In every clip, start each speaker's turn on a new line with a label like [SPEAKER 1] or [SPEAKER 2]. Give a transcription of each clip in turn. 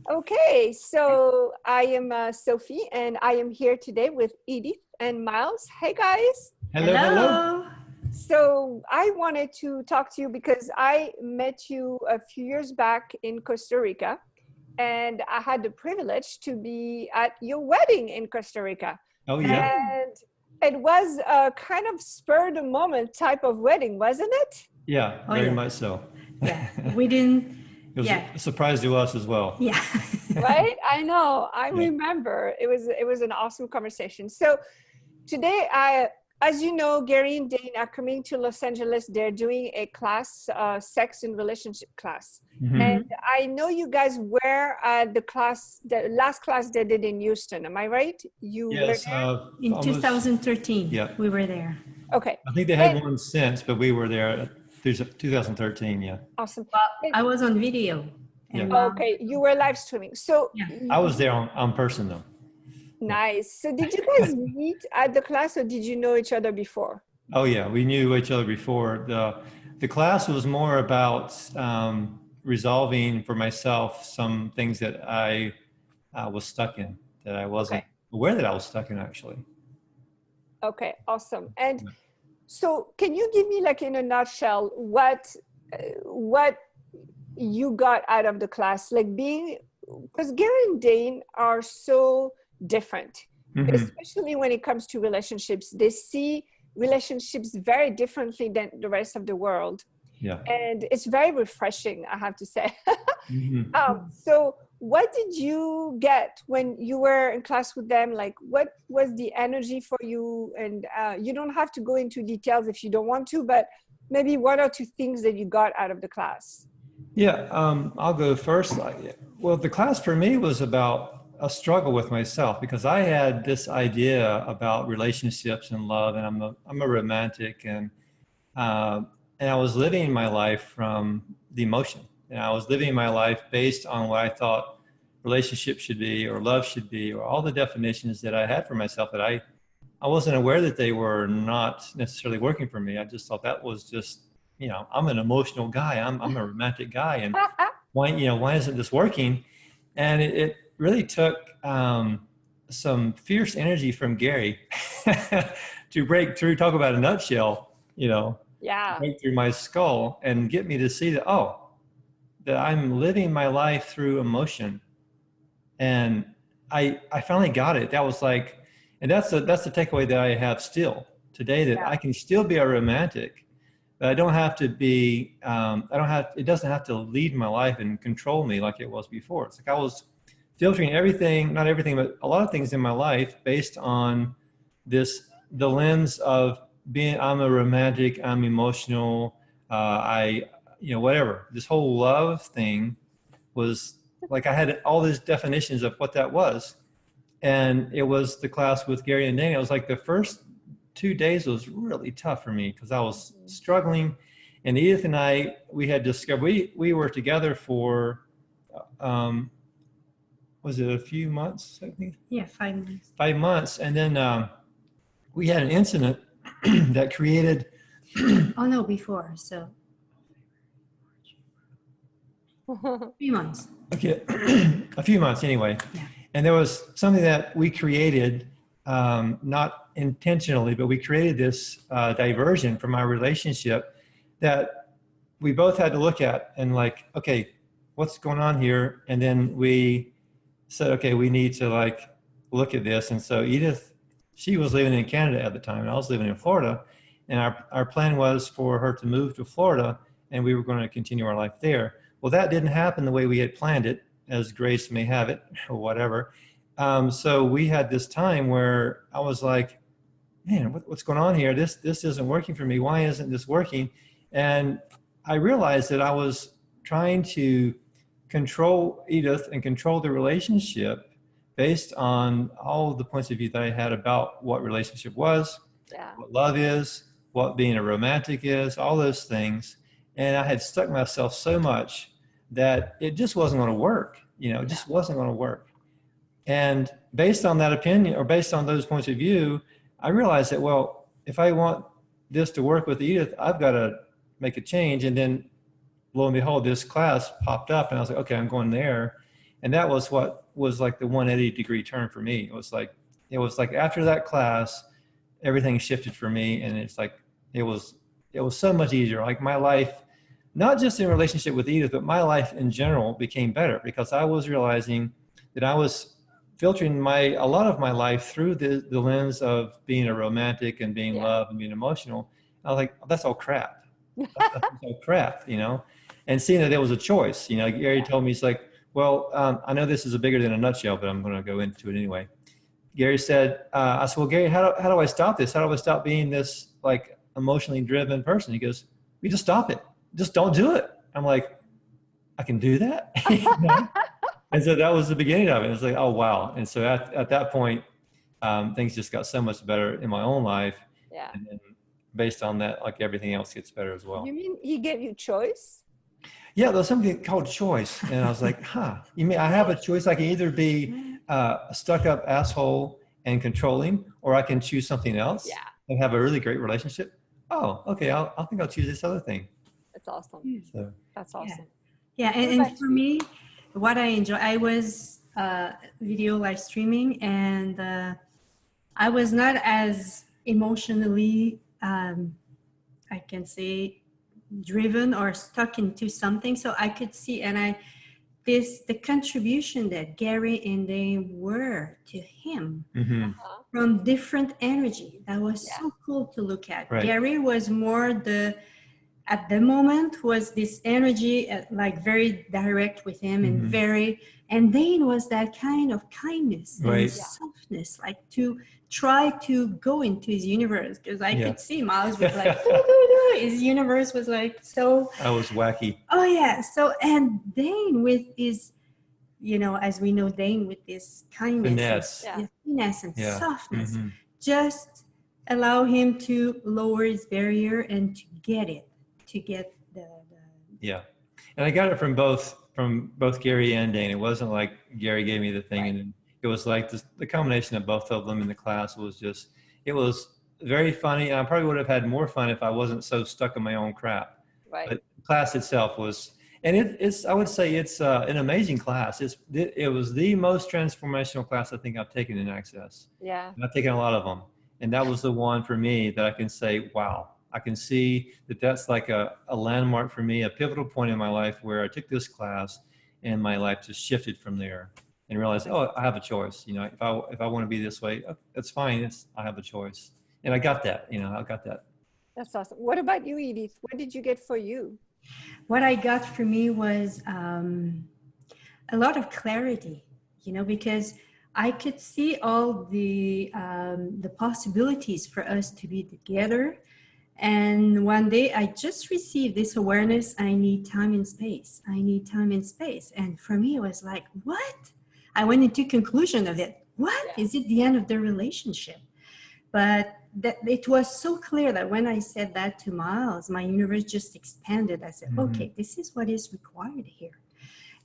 [SPEAKER 1] Okay, so I am Sophie, and I am here today with Edith and Miles. Hey, guys.
[SPEAKER 2] Hello, hello.
[SPEAKER 3] Hello.
[SPEAKER 1] So I wanted to talk to you because I met you a few years back in Costa Rica, and I had the privilege to be at your wedding in Costa Rica.
[SPEAKER 2] Oh, yeah.
[SPEAKER 3] Yeah.
[SPEAKER 1] And it was a kind of spur of the moment type of wedding, wasn't it?
[SPEAKER 2] Yeah,
[SPEAKER 3] Oh,
[SPEAKER 2] very
[SPEAKER 3] yeah.
[SPEAKER 2] much so.
[SPEAKER 3] Yeah. We didn't.
[SPEAKER 2] It was
[SPEAKER 3] Yeah.
[SPEAKER 2] a surprise to us as well.
[SPEAKER 3] Yeah.
[SPEAKER 1] Right? I know. I
[SPEAKER 2] Yeah.
[SPEAKER 1] remember. It was an awesome conversation. So today, as you know, Gary and Dain are coming to Los Angeles. They're doing a class, sex and relationship class.
[SPEAKER 2] Mhm.
[SPEAKER 1] And I know you guys were at the last class they did in Houston. Am I right? You were
[SPEAKER 2] Yes,
[SPEAKER 1] there?
[SPEAKER 3] In
[SPEAKER 2] almost.
[SPEAKER 3] 2013,
[SPEAKER 2] Yeah.
[SPEAKER 3] we were there.
[SPEAKER 1] Okay.
[SPEAKER 2] I think they had
[SPEAKER 1] And-
[SPEAKER 2] one since, but we were there. There's 2013. Yeah.
[SPEAKER 1] Awesome.
[SPEAKER 3] But I was on video. And,
[SPEAKER 1] Okay, you were live streaming. So
[SPEAKER 3] Yeah.
[SPEAKER 2] I was there on person though.
[SPEAKER 1] nice. So did you guys meet at the class or did you know each other before?
[SPEAKER 2] Oh yeah, we knew each other before. The class was more about resolving for myself some things that I was stuck in, that I wasn't aware that I was stuck in actually.
[SPEAKER 1] Okay, awesome. And so can you give me, like, in a nutshell, what you got out of the class, like being, because Gary and Dain are so different,
[SPEAKER 2] Mhm.
[SPEAKER 1] especially when it comes to relationships. They see relationships very differently than the rest of the world.
[SPEAKER 2] Yeah.
[SPEAKER 1] And it's very refreshing, I have to say.
[SPEAKER 2] Mhm.
[SPEAKER 1] So what did you get when you were in class with them? Like, what was the energy for you? And you don't have to go into details if you don't want to, but maybe one or two things that you got out of the class.
[SPEAKER 2] Yeah, I'll go first. Well, the class for me was about a struggle with myself because I had this idea about relationships and love, and I'm a romantic, and I was living my life from the emotion, and I was living my life based on what I thought relationship should be, or love should be, or all the definitions that I had for myself that I wasn't aware that they were not necessarily working for me. I just thought that was just, I'm an emotional guy. I'm a romantic guy. And why isn't this working? And it really took some fierce energy from Gary to break through, talk about a nutshell,
[SPEAKER 1] Yeah.
[SPEAKER 2] break through my skull and get me to see that I'm living my life through emotion. And I finally got it. That was like, and that's the takeaway that I have still today, that I can still be a romantic, but I don't have to be, it doesn't have to lead my life and control me like it was before. It's like I was filtering everything, not everything, but a lot of things in my life based on the lens of I'm a romantic, I'm emotional, whatever. This whole love thing was like, I had all these definitions of what that was. And it was the class with Gary and Dain. It was like the first 2 days was really tough for me because I was struggling. And Edith and I, we had discovered, we were together for, was it a few months, I think?
[SPEAKER 3] Yeah, 5 months.
[SPEAKER 2] 5 months. And then we had an incident that created.
[SPEAKER 3] Oh, no, before. So 3 months.
[SPEAKER 2] Okay, a few months anyway.
[SPEAKER 3] Yeah.
[SPEAKER 2] And there was something that we created, not intentionally, but we created this diversion from our relationship that we both had to look at and like, okay, what's going on here? And then we said, okay, we need to like look at this. And so Edith, she was living in Canada at the time, and I was living in Florida. And our plan was for her to move to Florida, and we were going to continue our life there. Well, that didn't happen the way we had planned it, as grace may have it, or whatever. So we had this time where I was like, man, what's going on here? This isn't working for me. Why isn't this working? And I realized that I was trying to control Edith and control the relationship based on all of the points of view that I had about what relationship was, what love is, what being a romantic is, all those things. And I had stuck myself so much that it just wasn't going to work. It just wasn't going to work. And based on that opinion, or based on those points of view, I realized that, well, if I want this to work with Edith, I've got to make a change. And then lo and behold, this class popped up and I was like, okay, I'm going there. And that was what was like the 180-degree turn for me. It was like after that class, everything shifted for me. And it's like, it was so much easier. Like my life, not just in relationship with Edith, but my life in general became better because I was realizing that I was filtering a lot of my life through the lens of being a romantic and being loved and being emotional. I was like, oh, that's all crap. That's all crap, you know? And seeing that there was a choice, you know, Gary told me, he's like, well, I know this is a bigger than a nutshell, but I'm going to go into it anyway. Gary said, I said, well, Gary, how do I stop this? How do I stop being this like emotionally driven person? He goes, we just stop it. Just don't do it. I'm like, I can do that? You know? And so that was the beginning of it. It's like, oh, wow. And so at that point, things just got so much better in my own life.
[SPEAKER 1] Yeah.
[SPEAKER 2] And then based on that, like everything else gets better as well.
[SPEAKER 1] You mean he gave you choice?
[SPEAKER 2] Yeah, there's something called choice. And I was like, you mean I have a choice? I can either be a stuck-up asshole and controlling, or I can choose something else and have a really great relationship. Oh, okay. I think I'll choose this other thing.
[SPEAKER 1] That's awesome.
[SPEAKER 2] So.
[SPEAKER 1] That's awesome.
[SPEAKER 3] Yeah, and for me, what I enjoy, I was video live streaming, and I was not as emotionally, I can say, driven or stuck into something. So I could see, and the contribution that Gary and Dain were to him from different energy. That was so cool to look at.
[SPEAKER 2] Right.
[SPEAKER 3] Gary was more at the moment was this energy like very direct with him and Dain was that kind of kindness and softness, like to try to go into his universe, because I could see Miles was like his universe was like so
[SPEAKER 2] I was wacky.
[SPEAKER 3] Oh yeah. So and Dain with his, you know, as we know, Dain with this kindness finesse and softness just allow him to lower his barrier and to get the
[SPEAKER 2] and I got it from both Gary and Dain. It wasn't like Gary gave me the thing and it was like the combination of both of them in the class was just, it was very funny. And I probably would have had more fun if I wasn't so stuck in my own crap.
[SPEAKER 1] Right.
[SPEAKER 2] But the class itself was, and it's I would say it's an amazing class. It was the most transformational class I think I've taken in Access.
[SPEAKER 1] Yeah.
[SPEAKER 2] I've taken a lot of them. And that was the one for me that I can say, wow, I can see that that's like a landmark for me, a pivotal point in my life where I took this class and my life just shifted from there and realized, oh, I have a choice. You know, if I want to be this way, that's fine. I have a choice. And I got that, you know, I got that.
[SPEAKER 1] That's awesome. What about you, Edith? What did you get for you?
[SPEAKER 3] What I got for me was a lot of clarity, you know, because I could see all the possibilities for us to be together. And one day I just received this awareness, I need time and space. I need time and space. And for me, it was like, what? I went into conclusion of it. What? Is it the end of the relationship? But it was so clear that when I said that to Miles, my universe just expanded. I said, okay, this is what is required here.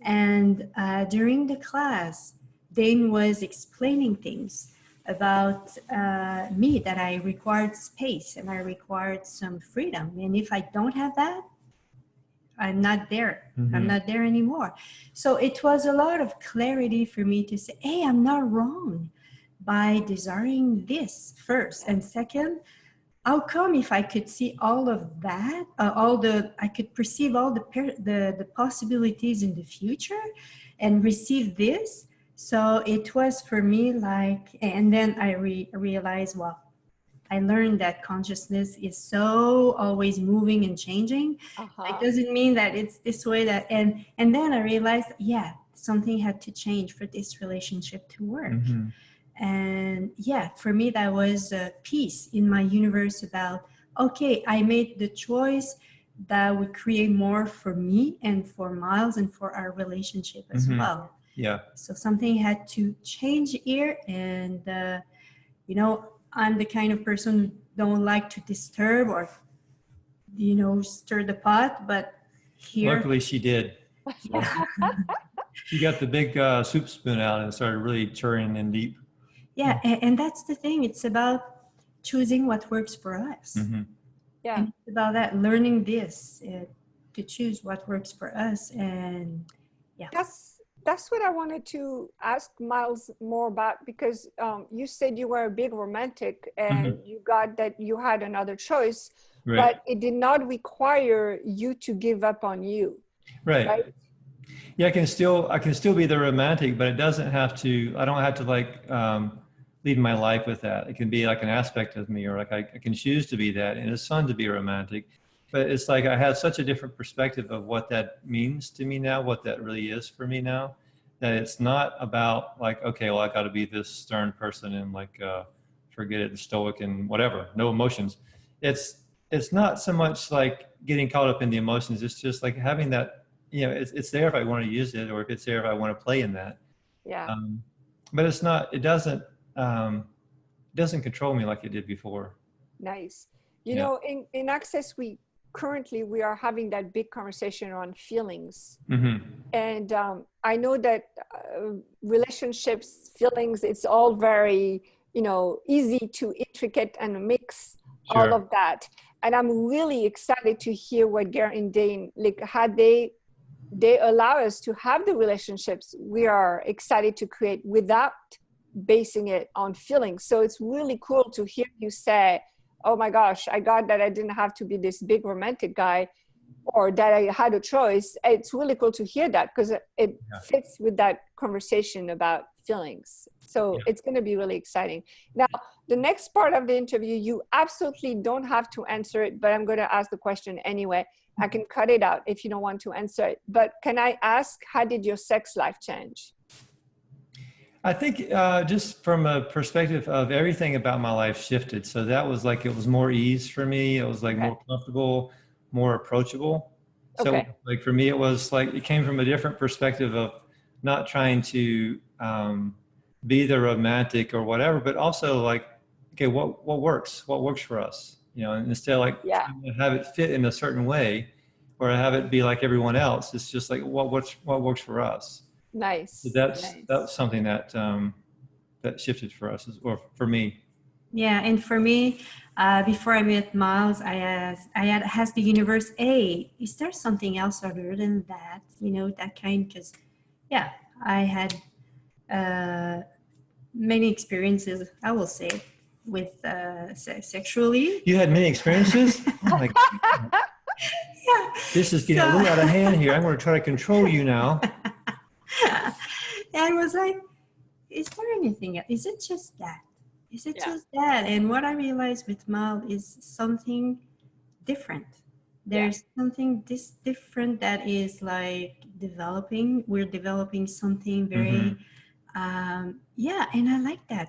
[SPEAKER 3] And during the class, Dain was explaining things about me, that I required space and I required some freedom. And if I don't have that, I'm not there. I'm not there anymore. So it was a lot of clarity for me to say, hey, I'm not wrong by desiring this first. And second, how come if I could see all of that, I could perceive all the possibilities in the future and receive this. So it was for me like, and then I realized, well, I learned that consciousness is so always moving and changing. It doesn't mean that it's this way that, and then I realized, yeah, something had to change for this relationship to work. And yeah, for me, that was a piece in my universe about, okay, I made the choice that would create more for me and for Miles and for our relationship as well.
[SPEAKER 2] Yeah.
[SPEAKER 3] So something had to change here. And, you know, I'm the kind of person who don't like to disturb or, you know, stir the pot, but here.
[SPEAKER 2] Luckily she did. So she got the big soup spoon out and started really churning in deep.
[SPEAKER 3] Yeah, and that's the thing. It's about choosing what works for us.
[SPEAKER 1] Yeah.
[SPEAKER 3] And it's about that, learning this, to choose what works for us. And yeah.
[SPEAKER 1] that's what I wanted to ask Miles more about, because you said you were a big romantic and you got that you had another choice,
[SPEAKER 2] Right.
[SPEAKER 1] but it did not require you to give up on you.
[SPEAKER 2] Right.
[SPEAKER 1] Right.
[SPEAKER 2] Yeah, I can still be the romantic, but it doesn't have to, I don't have to like lead my life with that. It can be like an aspect of me, or like I can choose to be that, and it's fun to be romantic. But it's like I have such a different perspective of what that means to me now, what that really is for me now, that it's not about like, okay, well, I got to be this stern person and like forget it, and stoic and whatever, no emotions. It's not so much like getting caught up in the emotions. It's just like having that, you know, it's there if I want to use it, or if it's there if I want to play in that.
[SPEAKER 1] Yeah.
[SPEAKER 2] But it's not. It doesn't control me like it did before.
[SPEAKER 1] Nice. You know, in Access, we are having that big conversation around feelings. And I know that relationships, feelings, it's all very, you know, easy to intricate and mix all of that. And I'm really excited to hear what Gary and Dain, like, how they allow us to have the relationships we are excited to create without basing it on feelings. So it's really cool to hear you say, oh my gosh, I got that I didn't have to be this big romantic guy, or that I had a choice. It's really cool to hear that, because it fits with that conversation about feelings. So it's going to be really exciting. Now, the next part of the interview, you absolutely don't have to answer it, but I'm going to ask the question anyway. I can cut it out if you don't want to answer it. But can I ask, how did your sex life change?
[SPEAKER 2] I think just from a perspective of everything about my life shifted. So that was like, it was more ease for me. It was like more comfortable, more approachable. So like for me, it was like, it came from a different perspective of not trying to be the romantic or whatever, but also like, okay, what works for us? You know, and instead of like trying to have it fit in a certain way or have it be like everyone else, it's just like what works for us.
[SPEAKER 1] Nice.
[SPEAKER 2] So that's something that that shifted for us, or for me.
[SPEAKER 3] Yeah, and for me, before I met Miles, I had asked the universe, "Hey, is there something else other than that? You know, that kind?" Because, yeah, I had many experiences, I will say, with sexually.
[SPEAKER 2] You had many experiences? Oh my God.
[SPEAKER 3] Yeah.
[SPEAKER 2] This is getting a little out of hand here. I'm going to try to control you now.
[SPEAKER 3] And I was like, is there anything else? Is it just that? Is it just that? And what I realized with Mal is something different. There's something different that is like developing. We're developing something very, and I like that.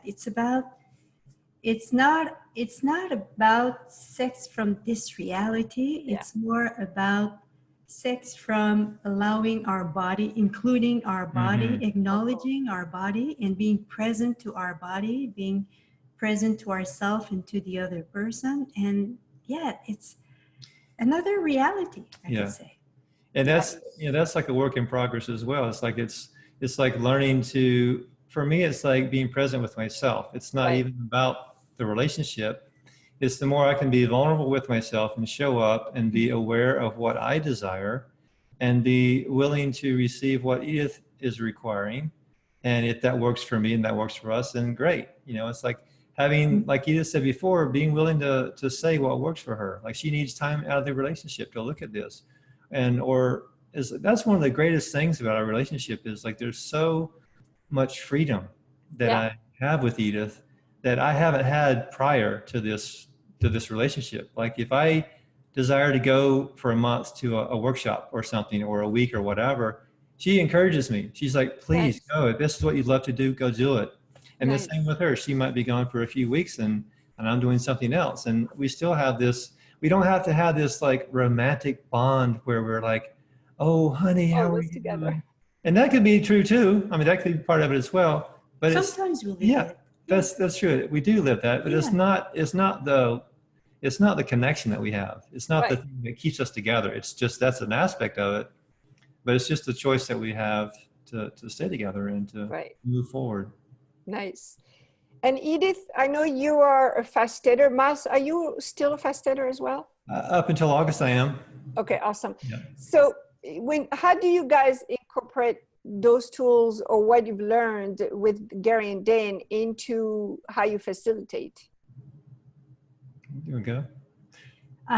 [SPEAKER 3] It's not about sex from this reality. It's more about sex from allowing our body, including our body, acknowledging our body and being present to our body, being present to ourselves and to the other person. And it's another reality, I could say.
[SPEAKER 2] And that's like a work in progress as well. It's like learning to, for me, it's like being present with myself. It's not even about the relationship. It's the more I can be vulnerable with myself and show up and be aware of what I desire and be willing to receive what Edith is requiring. And if that works for me and that works for us, then great. You know, it's like having, like Edith said before, being willing to say what works for her. Like she needs time out of the relationship to look at this. And, that's one of the greatest things about our relationship is like, there's so much freedom that I have with Edith that I haven't had prior to this relationship. Like if I desire to go for a month to a workshop or something, or a week or whatever, she encourages me. She's like, please go. If this is what you'd love to do, go do it. And the same with her. She might be gone for a few weeks and I'm doing something else. And we still have this, we don't have to have this like romantic bond where we're like, oh honey, how are we together? And that could be true too. I mean, that could be part of it as well. But
[SPEAKER 3] sometimes we live it.
[SPEAKER 2] That's true. We do live that, but it's not the connection that we have. It's not the thing that keeps us together. It's just, that's an aspect of it, but it's just the choice that we have to stay together and to move forward.
[SPEAKER 1] Nice. And Edith, I know you are a fast-stater. Miles, are you still a fast-stater as well?
[SPEAKER 2] Up until August, I am.
[SPEAKER 1] Okay, awesome. Yeah. So how do you guys incorporate those tools or what you've learned with Gary and Dain into how you facilitate?
[SPEAKER 2] There we go.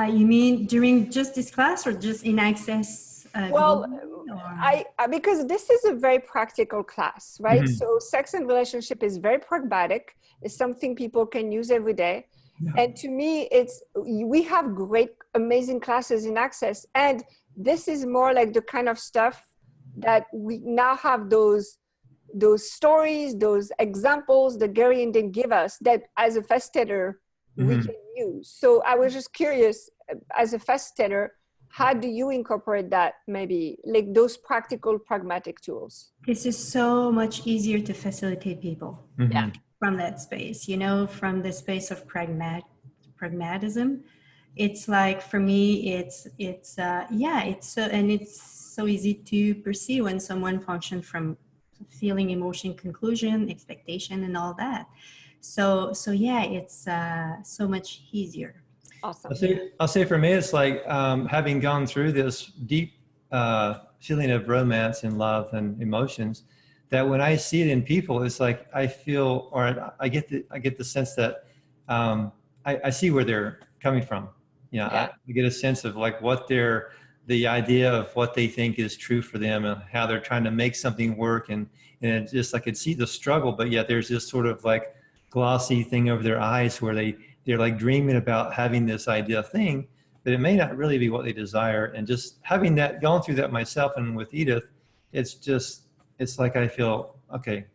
[SPEAKER 3] You mean during just this class or just in Access?
[SPEAKER 1] Well, because this is a very practical class, right?
[SPEAKER 2] Mm-hmm.
[SPEAKER 1] So sex and relationship is very pragmatic. It's something people can use every day.
[SPEAKER 2] Yeah.
[SPEAKER 1] And to me, we have great, amazing classes in Access. And this is more like the kind of stuff that we now have those stories, those examples that Gary and Dain give us that as a facilitator, we can use. So I was just curious, as a facilitator, how do you incorporate that, maybe like those practical, pragmatic tools?
[SPEAKER 3] This is so much easier to facilitate people
[SPEAKER 1] Yeah.
[SPEAKER 3] from that space, you know, from the space of pragmatism. It's like, for me, it's so easy to perceive when someone functions from feeling, emotion, conclusion, expectation, and all that. So yeah, it's so much easier.
[SPEAKER 1] Awesome.
[SPEAKER 2] I'll say for me, it's like having gone through this deep feeling of romance and love and emotions, that when I see it in people, it's like I feel, or I get the sense that I see where they're coming from. You know,
[SPEAKER 1] Yeah.
[SPEAKER 2] I get a sense of like the idea of what they think is true for them and how they're trying to make something work. And it's just, I could see the struggle, but yet there's this sort of like glossy thing over their eyes where they're like dreaming about having this idea thing, but it may not really be what they desire. And just having that, gone through that myself and with Edith, it's like I feel, okay,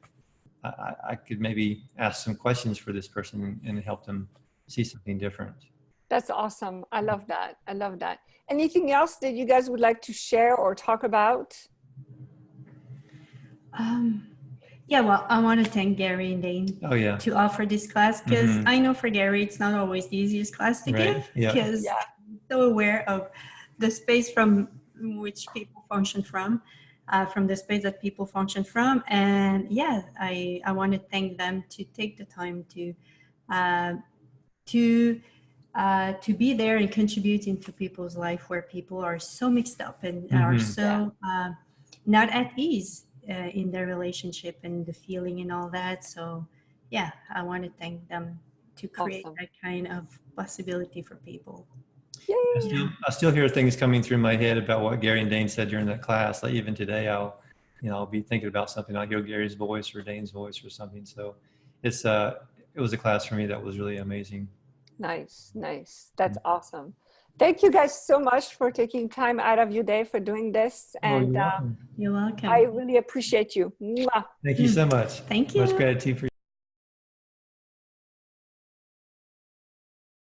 [SPEAKER 2] I could maybe ask some questions for this person and help them see something different.
[SPEAKER 1] That's awesome. I love that. I love that. Anything else that you guys would like to share or talk about?
[SPEAKER 3] Yeah, well, I want to thank Gary and Dain to offer this class, because I know for Gary, it's not always the easiest class to give, because he's so aware of the space from which people function from the space that people function from. And yeah, I want to thank them to take the time to be there and contribute into people's life where people are so mixed up and are so not at ease in their relationship and the feeling and all that. So yeah, I want to thank them to create that kind of possibility for people.
[SPEAKER 2] I still hear things coming through my head about what Gary and Dain said during that class. Like even today, I'll be thinking about something. I'll hear Gary's voice or Dain's voice or something. So it was a class for me that was really amazing.
[SPEAKER 1] Nice. That's awesome. Thank you guys so much for taking time out of your day for doing this. And
[SPEAKER 3] you're welcome.
[SPEAKER 1] I really appreciate you. Mwah.
[SPEAKER 2] Thank you so much.
[SPEAKER 3] Thank you.
[SPEAKER 2] Much gratitude for